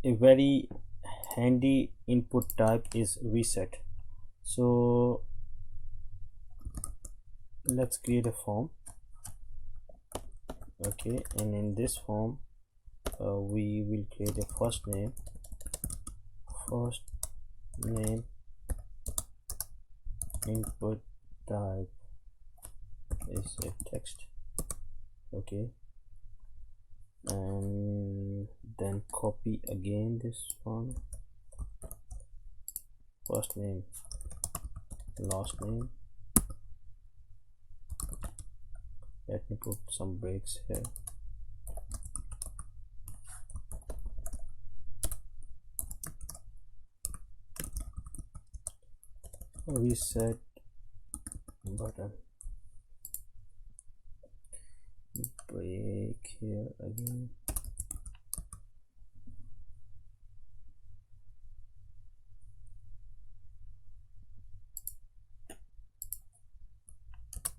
a very handy input type is reset. So let's create a form. Okay, and in this form we will create a first name input type is a text. Okay, and then copy again this one, first name, last name. Let me put some breaks here. Reset button, break here again.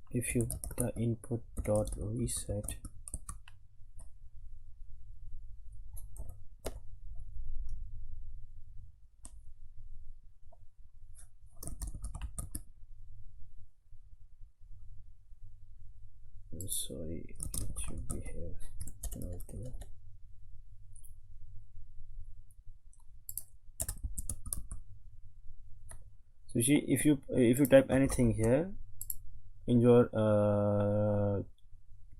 If you the input dot reset, sorry, it should be here, not there. So see, if you type anything here in your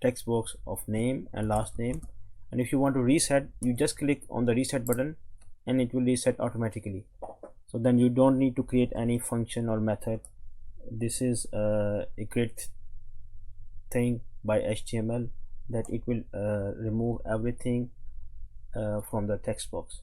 text box of name and last name, and if you want to reset, you just click on the reset button and it will reset automatically. So then you don't need to create any function or method. This is a great thing by HTML, that it will remove everything from the text box.